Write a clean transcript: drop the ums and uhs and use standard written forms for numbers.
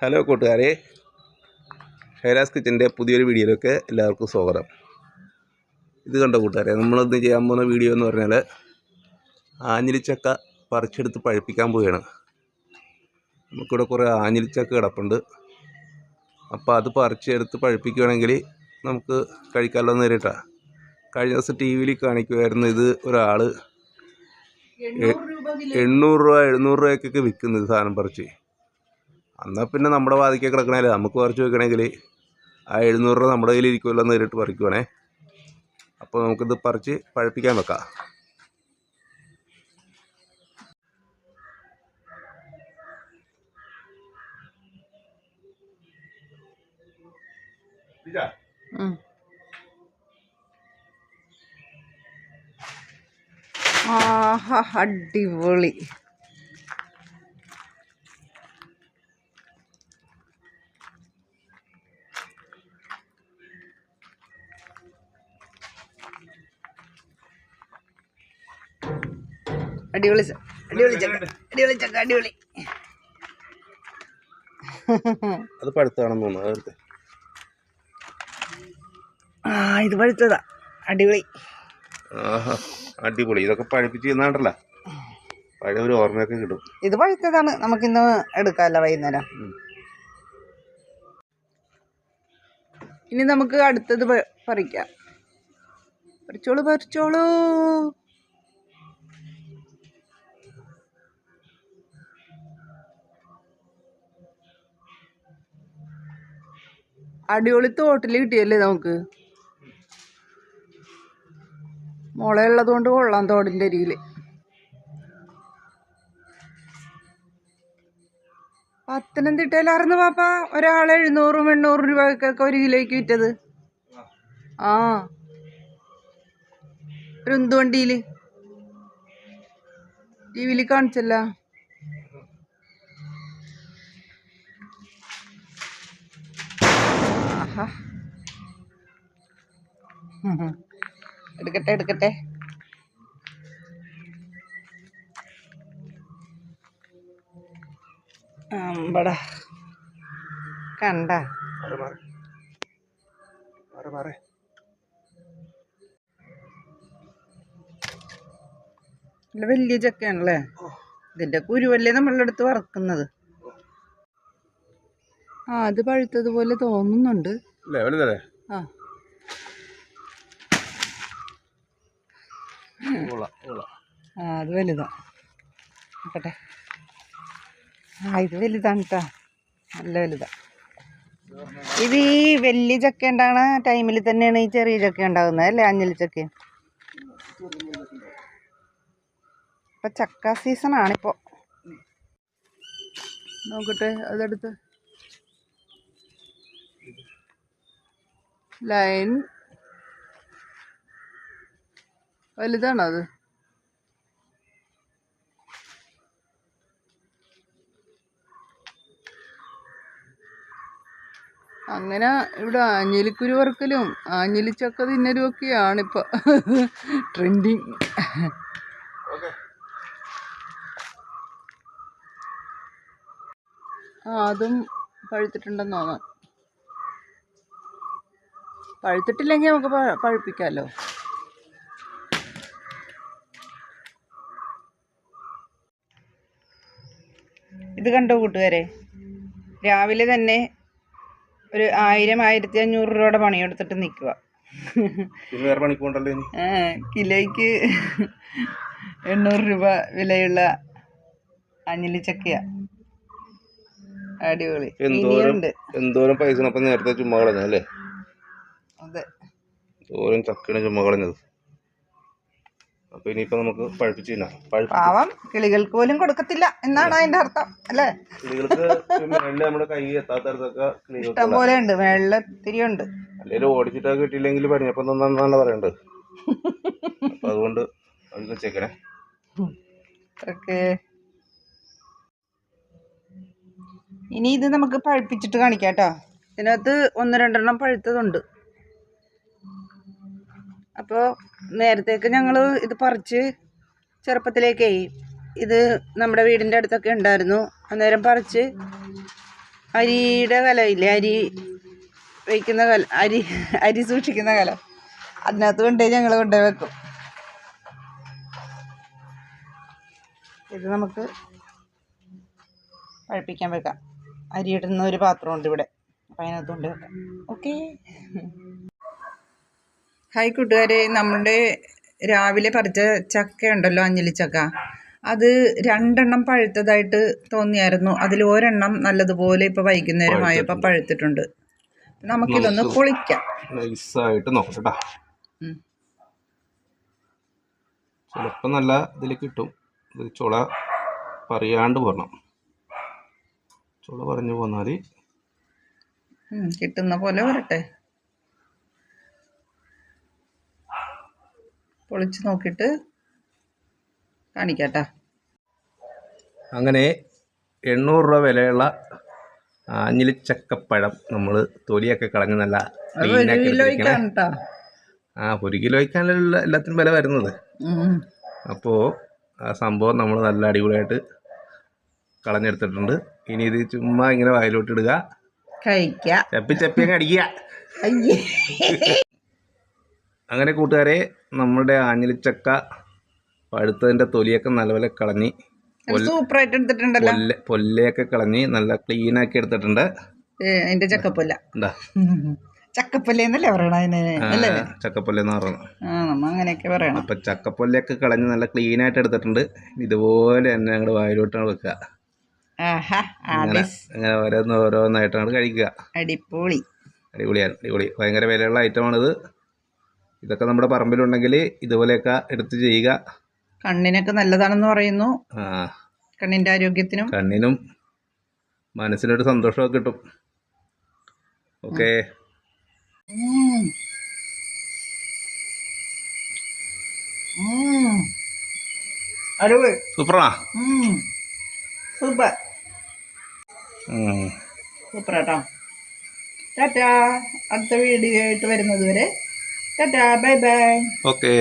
Hello കൂട്ടുകാരെ, ഷൈലാസ് കിച്ചൻ്റെ പുതിയൊരു വീഡിയോയിലേക്ക് എല്ലാവർക്കും സ്വാഗതം. ഇത് കണ്ടോ കൂട്ടുകാരെ, നമ്മളിന്ന് ചെയ്യാൻ പോകുന്ന വീഡിയോ എന്ന് പറഞ്ഞാൽ ആഞ്ഞിലിച്ചക്ക പറിച്ചെടുത്ത് പഴുപ്പിക്കാൻ പോവുകയാണ്. നമുക്കിവിടെ കുറേ ആഞ്ഞിലിച്ചക്ക കിടപ്പുണ്ട്. അപ്പോൾ അത് പറിച്ചെടുത്ത് പഴുപ്പിക്കുകയാണെങ്കിൽ നമുക്ക് കഴിക്കാമല്ലോ എന്ന് നേരിട്ടാണ്. കഴിഞ്ഞ ദിവസം ടി വിയിൽ കാണിക്കുമായിരുന്നു, ഇത് ഒരാൾ 800 രൂപ 700 രൂപയ്ക്കൊക്കെ വിൽക്കുന്നത് സാധനം പറിച്ച്. എന്നാൽ പിന്നെ നമ്മുടെ വാതിക്കെ കിടക്കണേലേ നമുക്ക് പറിച്ച് വെക്കണമെങ്കിൽ ആ 700 രൂപ നമ്മുടെ കയ്യിൽ ഇരിക്കുമല്ലോ എന്ന് നേരിട്ട് പറിക്കുവാണേ. അപ്പോൾ നമുക്കിത് പറിച്ച് പഴുപ്പിക്കാൻ വെക്കാം. അടിപൊളി. അടിപൊളി അടിപൊളി ചക്ക, അടിപൊളി ചക്ക, അടിപൊളി. അത് പഴുത്താണെന്ന് തോന്നുന്നു. ഇത് പഴുത്തതാ. അടിപൊളി. അടിപൊളി. ഇതൊക്കെ പഴുപ്പിച്ച് ചെയ്യുന്നുണ്ടല്ലോ, പഴയ ഒരു ഓർമ്മയൊക്കെ കിട്ടും. ഇത് പഴുത്തതാണ്, നമുക്കിന്ന് എടുക്കാമല്ലോ വൈകുന്നേരം. ഇനി നമുക്ക് അടുത്തത് പറിക്കാം. പറിച്ചോളൂ പറിച്ചോളൂ. അടിപൊളി തോട്ടിൽ കിട്ടിയല്ലേ നമുക്ക്. മുളയുള്ളത് കൊണ്ട് കൊള്ളാം തോടിൻ്റെ അരിയിൽ. പത്തനംതിട്ടയിലായിരുന്നു പാപ്പ ഒരാൾ 700-800 രൂപക്കൊക്കെ 1 കിലോയ്ക്ക് വിറ്റത്. ഒരു ഉന്തുവണ്ടിയിൽ ടി വിയിൽ കാണിച്ചല്ല. എടുക്കട്ടെ എടുക്കട്ടെ. അമ്പടാ, കണ്ട നല്ല വലിയ ചക്കയാണല്ലേ. ഇതിന്റെ കുരുവല്ലേ നമ്മളുടെ അടുത്ത് വറക്കുന്നത്. അത് പഴുത്തതുപോലെ തോന്നുന്നുണ്ട്. അത് വലുതാ. നോക്കട്ടെ. ഇത് വലുതാണ് കേട്ടോ, നല്ല വലുതാ. ഇത് ഈ വലിയ ചക്ക ഉണ്ടാകുന്ന ടൈമിൽ തന്നെയാണ് ഈ ചെറിയ ചക്ക ഉണ്ടാകുന്നത് അല്ലേ, ആഞ്ഞിലി ചക്ക. ഇപ്പൊ ചക്ക സീസൺ ആണിപ്പോ. നോക്കട്ടെ, അതെടുത്ത് ലൈൻ വലുതാണോ അത്? അങ്ങനെ ഇവിടെ ആഞ്ഞിലിക്കുരു വറുക്കലും ആഞ്ഞിലിച്ചക്ക തിന്നലും ഒക്കെയാണിപ്പോൾ ട്രെൻഡിങ്. അതും പഴുത്തിട്ടുണ്ടെന്ന് തോന്നാം. പഴുത്തിട്ടില്ലെങ്കിൽ നമുക്ക് പഴുപ്പിക്കാമല്ലോ. ഇത് കണ്ടോ കൂട്ടുകാരെ, രാവിലെ തന്നെ ഒരു 1000-1500 രൂപയുടെ പണിയെടുത്തിട്ട് നിൽക്കുക. കിലോയ്ക്ക് 800 രൂപ വിലയുള്ള ആഞ്ഞിലിച്ചക്കയാ. അടിപൊളി. എന്തോരം പൈസ നേരത്തെ ചുമ്മാ കളഞ്ഞല്ലേ. അതെ, എന്തോരം ചക്കയാണ് ചുമ്മാ കളഞ്ഞത്. അപ്പൊ ഇനിയിപ്പോ നമുക്ക് പഴുപ്പിച്ച് തിന്നാം. പാവം കിളികൾക്ക് പോലും കൊടുക്കത്തില്ല എന്നാണ് അതിന്റെ അർത്ഥം അല്ലേ. കിളികൾക്ക് നമ്മുടെ കൈ എത്താത്തടത്തൊക്കെ ഇഷ്ടം പോലെ ഉണ്ട്, മേളില് ഒത്തിരി ഉണ്ട്. അല്ലെങ്കിൽ ഓടിച്ചിട്ടൊക്കെ കിട്ടിയില്ലെങ്കിൽ പറഞ്ഞപ്പോ നന്നാണ് പറയണ്ടത്. അപ്പൊ അതുകൊണ്ട് അത് വെച്ചേക്കണേ. ഓക്കെ, ഇനി ഇത് നമുക്ക് പഴുപ്പിച്ചിട്ട് കാണിക്കാം കേട്ടോ. ഇതിനകത്ത് 1-2 പഴുത്തതുണ്ട്. അപ്പോൾ നേരത്തേക്ക് ഞങ്ങൾ ഇത് പറിച്ച് ചെറുപ്പത്തിലേക്കേ ഇത് നമ്മുടെ വീടിൻ്റെ അടുത്തൊക്കെ ഉണ്ടായിരുന്നു. അന്നേരം പറിച്ച് അരിയുടെ കലമില്ലേ, അരി വയ്ക്കുന്ന കല, അരി സൂക്ഷിക്കുന്ന കലം, അതിനകത്ത് കൊണ്ടുപോയി ഞങ്ങൾ കൊണ്ടുപോയി വെക്കും. ഇത് നമുക്ക് പഴുപ്പിക്കാൻ വെക്കാം. അരിയിടുന്ന ഒരു പാത്രമുണ്ട് ഇവിടെ, അപ്പം അതിനകത്ത് കൊണ്ട് വെക്കാം. ഓക്കെ. ഹായ് കൂട്ടുകാരെ, നമ്മുടെ രാവിലെ പറിച്ച ചക്ക ഉണ്ടല്ലോ, അഞ്ഞിലിച്ചക്ക, അത് 2 എണ്ണം പഴുത്തതായിട്ട് തോന്നിയായിരുന്നു. അതിൽ ഒരെണ്ണം നല്ലതുപോലെ ഇപ്പോൾ വൈകുന്നേരമായപ്പോൾ പഴുത്തിട്ടുണ്ട്. നമുക്കിതൊന്ന് പൊളിക്കാം. നൈസായിട്ട് നോക്കട്ടെ. ചിലപ്പോൾ നല്ല ഇതിൽ കിട്ടും. ഇത് ചുള പറയാണ്ട് പോരണം. ചുള പറഞ്ഞു പോന്നാൽ കിട്ടുന്ന പോലെ വരട്ടെ. പൊളിച്ച് നോക്കിയിട്ട് കാണിക്കാട്ടാ. അങ്ങനെ 800 രൂപ വിലയുള്ള ആഞ്ഞിലിച്ചക്കപ്പഴം നമ്മൾ തൊലിയൊക്കെ കളഞ്ഞ് നല്ല ക്ലീനാക്കി എടുത്തിരിക്കണേ. 1 കിലോയ്ക്കാണല്ലോ എല്ലാത്തിനും വില വരുന്നത്. അപ്പോൾ ആ സംഭവം നമ്മൾ നല്ല അടിപൊളിയായിട്ട് കളഞ്ഞെടുത്തിട്ടുണ്ട്. ഇനി ഇത് ചുമ്മാ ഇങ്ങനെ വായിലോട്ട് ഇടുക, കഴിക്കുക, ചപ്പി അങ്ങ് അടിക്കുക. അങ്ങനെ കൂട്ടുകാരെ, നമ്മുടെ ആഞ്ഞിലിച്ചക്ക പഴുത്തതിൻ്റെ തൊലിയൊക്കെ നല്ലപോലെ കളഞ്ഞ് സൂപ്പറായിട്ട് എടുത്തിട്ടുണ്ടല്ലോ. പൊല്ലയൊക്കെ കളഞ്ഞ് നല്ല ക്ലീനാക്കി എടുത്തിട്ടുണ്ട്. അതിന്റെ ചക്കപ്പൊല്ല, എന്താ ചക്കപ്പൊല്ലെന്നല്ലേ പറയണ? ചക്കപ്പൊല്ലെന്ന് പറയുന്നത്. നമ്മ അങ്ങനെയൊക്കെ പറയണം. അപ്പം ചക്കപ്പൊല്ലയൊക്കെ കളഞ്ഞ് നല്ല ക്ലീനായിട്ട് എടുത്തിട്ടുണ്ട്. ഇതുപോലെ തന്നെ ഞങ്ങളുടെ വായിലോട്ടാണ് വെക്കുക. അങ്ങനെ ഓരോന്നായിട്ടാണ് കഴിക്കുക. അടിപൊളി, അടിപൊളി. ഭയങ്കര വിലയുള്ള ഐറ്റമാണിത്. ഇതൊക്കെ നമ്മുടെ പറമ്പിലുണ്ടെങ്കിൽ ഇതുപോലെയൊക്കെ എടുത്ത് ചെയ്യുക. കണ്ണിനൊക്കെ നല്ലതാണെന്ന് പറയുന്നു. കണ്ണിൻ്റെ ആരോഗ്യത്തിനും കണ്ണിനും മനസ്സിനൊരു സന്തോഷമൊക്കെ കിട്ടും. ഓക്കെ. സൂപ്പറാ, സൂപ്പർ സൂപ്പറാട്ടോ. ടാറ്റാ. അടുത്ത വീഡിയോ ആയിട്ട് വരുന്നത് വരെ ടാറ്റാ, ബൈ ബൈ. ഓക്കെ.